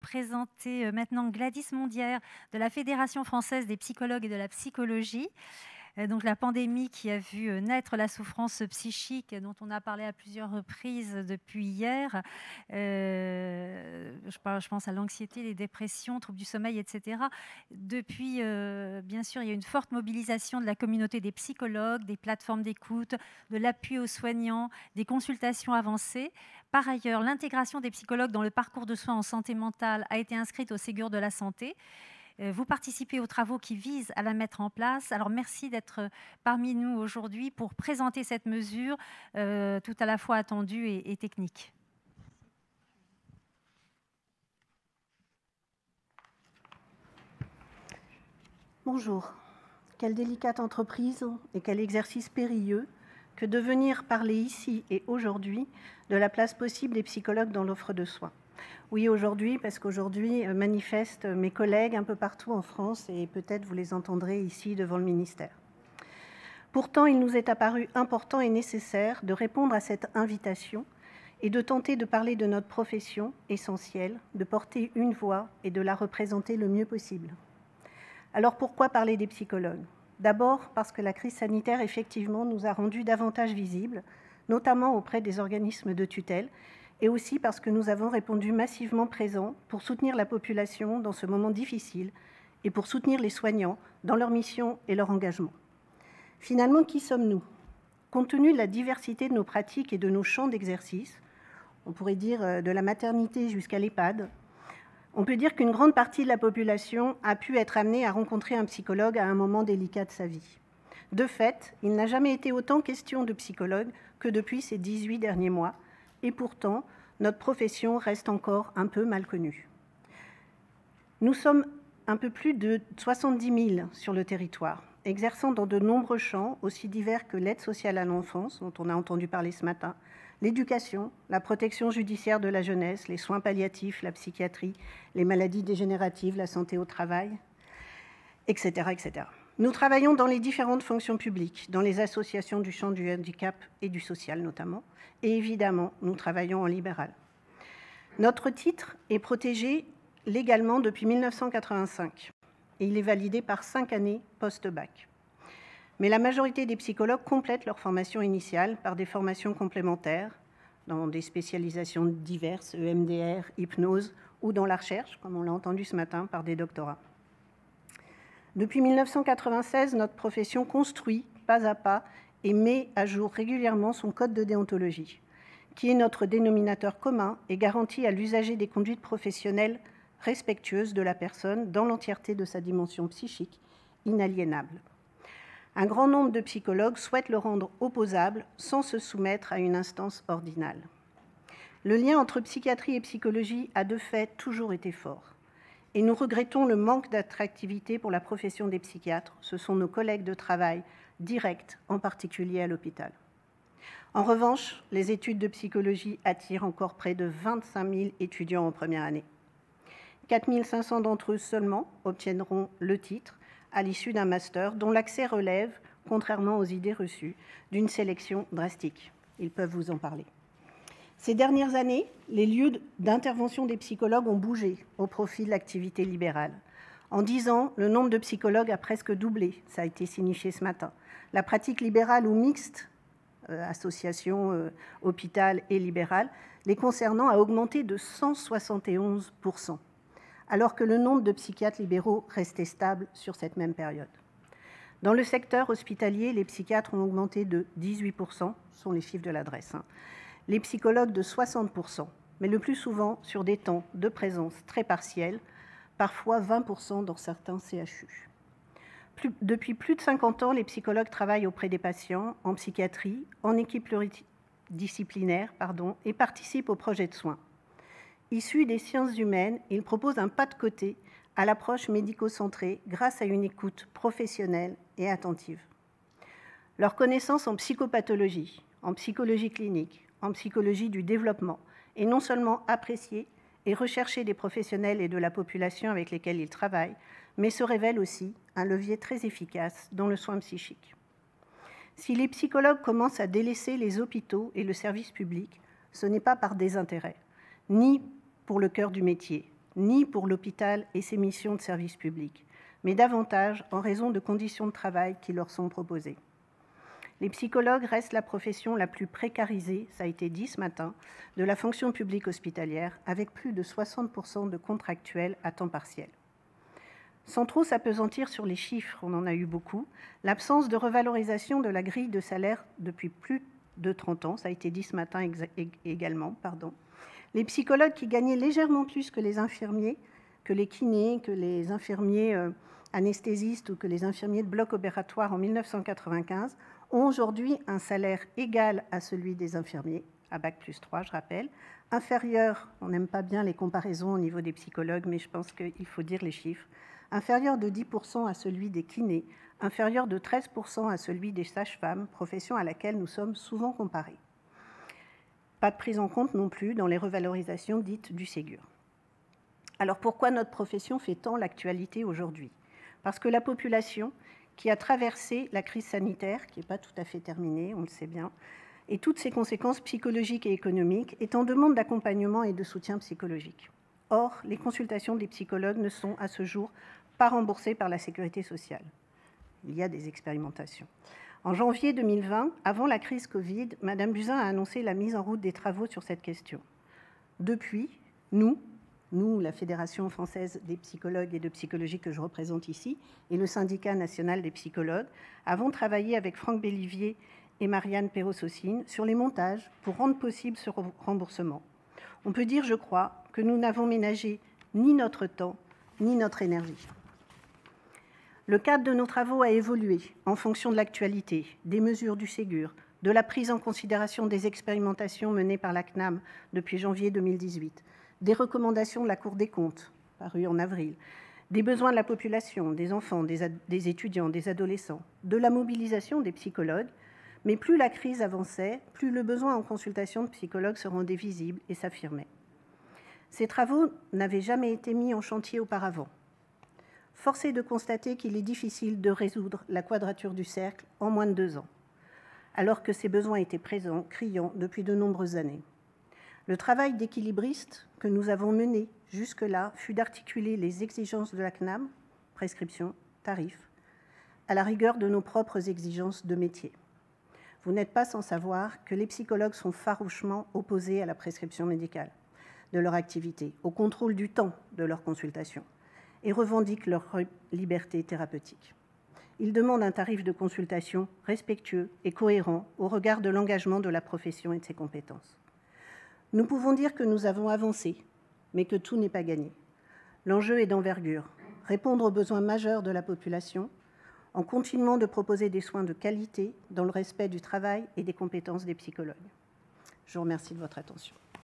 présenter maintenant Gladys Mondière de la Fédération française des psychologues et de la psychologie. Donc la pandémie qui a vu naître la souffrance psychique dont on a parlé à plusieurs reprises depuis hier. Je pense à l'anxiété, les dépressions, troubles du sommeil, etc. Depuis, bien sûr, il y a une forte mobilisation de la communauté des psychologues, des plateformes d'écoute, de l'appui aux soignants, des consultations avancées. Par ailleurs, l'intégration des psychologues dans le parcours de soins en santé mentale a été inscrite au Ségur de la santé. Vous participez aux travaux qui visent à la mettre en place. Alors merci d'être parmi nous aujourd'hui pour présenter cette mesure tout à la fois attendue et technique. Bonjour. Quelle délicate entreprise et quel exercice périlleux que de venir parler ici et aujourd'hui de la place possible des psychologues dans l'offre de soins. Oui, aujourd'hui, parce qu'aujourd'hui manifestent mes collègues un peu partout en France et peut-être vous les entendrez ici devant le ministère. Pourtant, il nous est apparu important et nécessaire de répondre à cette invitation et de tenter de parler de notre profession essentielle, de porter une voix et de la représenter le mieux possible. Alors pourquoi parler des psychologues ? D'abord parce que la crise sanitaire, effectivement, nous a rendus davantage visibles, notamment auprès des organismes de tutelle, et aussi parce que nous avons répondu massivement présents pour soutenir la population dans ce moment difficile et pour soutenir les soignants dans leur mission et leur engagement. Finalement, qui sommes-nous ? Compte tenu de la diversité de nos pratiques et de nos champs d'exercice, on pourrait dire de la maternité jusqu'à l'EHPAD, on peut dire qu'une grande partie de la population a pu être amenée à rencontrer un psychologue à un moment délicat de sa vie. De fait, il n'a jamais été autant question de psychologue que depuis ces 18 derniers mois, et pourtant, notre profession reste encore un peu mal connue. Nous sommes un peu plus de 70 000 sur le territoire, exerçant dans de nombreux champs, aussi divers que l'aide sociale à l'enfance, dont on a entendu parler ce matin, l'éducation, la protection judiciaire de la jeunesse, les soins palliatifs, la psychiatrie, les maladies dégénératives, la santé au travail, etc., etc. Nous travaillons dans les différentes fonctions publiques, dans les associations du champ du handicap et du social notamment, et évidemment, nous travaillons en libéral. Notre titre est protégé légalement depuis 1985 et il est validé par 5 années post-bac. Mais la majorité des psychologues complètent leur formation initiale par des formations complémentaires dans des spécialisations diverses, EMDR, hypnose, ou dans la recherche, comme on l'a entendu ce matin, par des doctorats. Depuis 1996, notre profession construit pas à pas et met à jour régulièrement son code de déontologie, qui est notre dénominateur commun et garantit à l'usager des conduites professionnelles respectueuses de la personne dans l'entièreté de sa dimension psychique, inaliénable. Un grand nombre de psychologues souhaitent le rendre opposable sans se soumettre à une instance ordinale. Le lien entre psychiatrie et psychologie a de fait toujours été fort. Et nous regrettons le manque d'attractivité pour la profession des psychiatres. Ce sont nos collègues de travail directs, en particulier à l'hôpital. En revanche, les études de psychologie attirent encore près de 25 000 étudiants en première année. 4 500 d'entre eux seulement obtiendront le titre à l'issue d'un master dont l'accès relève, contrairement aux idées reçues, d'une sélection drastique. Ils peuvent vous en parler. Ces dernières années, les lieux d'intervention des psychologues ont bougé au profit de l'activité libérale. En 10 ans, le nombre de psychologues a presque doublé, ça a été signifié ce matin. La pratique libérale ou mixte, association hôpital et libérale, les concernant a augmenté de 171%, alors que le nombre de psychiatres libéraux restait stable sur cette même période. Dans le secteur hospitalier, les psychiatres ont augmenté de 18%, ce sont les chiffres de l'adresse, les psychologues de 60%, mais le plus souvent sur des temps de présence très partiels, parfois 20% dans certains CHU. Depuis plus de 50 ans, les psychologues travaillent auprès des patients, en psychiatrie, en équipe pluridisciplinaire, et participent aux projets de soins. Issus des sciences humaines, ils proposent un pas de côté à l'approche médico-centrée grâce à une écoute professionnelle et attentive. Leur connaissance en psychopathologie, en psychologie clinique, en psychologie du développement est non seulement appréciée et recherchée des professionnels et de la population avec lesquels ils travaillent, mais se révèle aussi un levier très efficace dans le soin psychique. Si les psychologues commencent à délaisser les hôpitaux et le service public, ce n'est pas par désintérêt, ni pour le cœur du métier, ni pour l'hôpital et ses missions de service public, mais davantage en raison de conditions de travail qui leur sont proposées. Les psychologues restent la profession la plus précarisée, ça a été dit ce matin, de la fonction publique hospitalière, avec plus de 60% de contractuels à temps partiel. Sans trop s'appesantir sur les chiffres, on en a eu beaucoup, l'absence de revalorisation de la grille de salaire depuis plus de 30 ans, ça a été dit ce matin également, les psychologues qui gagnaient légèrement plus que les infirmiers, que les kinés, que les infirmiers anesthésistes ou que les infirmiers de bloc opératoire en 1995, ont aujourd'hui un salaire égal à celui des infirmiers, à Bac+3, je rappelle, inférieur, on n'aime pas bien les comparaisons au niveau des psychologues, mais je pense qu'il faut dire les chiffres, inférieur de 10% à celui des kinés, inférieur de 13% à celui des sages-femmes, profession à laquelle nous sommes souvent comparés. Pas de prise en compte non plus dans les revalorisations dites du Ségur. Alors pourquoi notre profession fait tant l'actualité aujourd'hui? Parce que la population qui a traversé la crise sanitaire, qui n'est pas tout à fait terminée, on le sait bien, et toutes ses conséquences psychologiques et économiques, est en demande d'accompagnement et de soutien psychologique. Or, les consultations des psychologues ne sont à ce jour pas remboursées par la Sécurité sociale. Il y a des expérimentations. En janvier 2020, avant la crise Covid, Mme Buzyn a annoncé la mise en route des travaux sur cette question. Depuis, nous, la Fédération française des psychologues et de psychologie que je représente ici, et le Syndicat national des psychologues, avons travaillé avec Franck Bellivier et Marianne Perros-Saucine sur les montages pour rendre possible ce remboursement. On peut dire, je crois, que nous n'avons ménagé ni notre temps, ni notre énergie. Le cadre de nos travaux a évolué en fonction de l'actualité, des mesures du Ségur, de la prise en considération des expérimentations menées par la CNAM depuis janvier 2018, des recommandations de la Cour des comptes, parues en avril, des besoins de la population, des enfants, des étudiants, des adolescents, de la mobilisation des psychologues, mais plus la crise avançait, plus le besoin en consultation de psychologues se rendait visible et s'affirmait. Ces travaux n'avaient jamais été mis en chantier auparavant. Force est de constater qu'il est difficile de résoudre la quadrature du cercle en moins de 2 ans, alors que ces besoins étaient présents, criants, depuis de nombreuses années. Le travail d'équilibriste que nous avons mené jusque-là fut d'articuler les exigences de la CNAM, prescription, tarifs, à la rigueur de nos propres exigences de métier. Vous n'êtes pas sans savoir que les psychologues sont farouchement opposés à la prescription médicale de leur activité, au contrôle du temps de leur consultation, et revendiquent leur liberté thérapeutique. Ils demandent un tarif de consultation respectueux et cohérent au regard de l'engagement de la profession et de ses compétences. Nous pouvons dire que nous avons avancé, mais que tout n'est pas gagné. L'enjeu est d'envergure, répondre aux besoins majeurs de la population en continuant de proposer des soins de qualité dans le respect du travail et des compétences des psychologues. Je vous remercie de votre attention.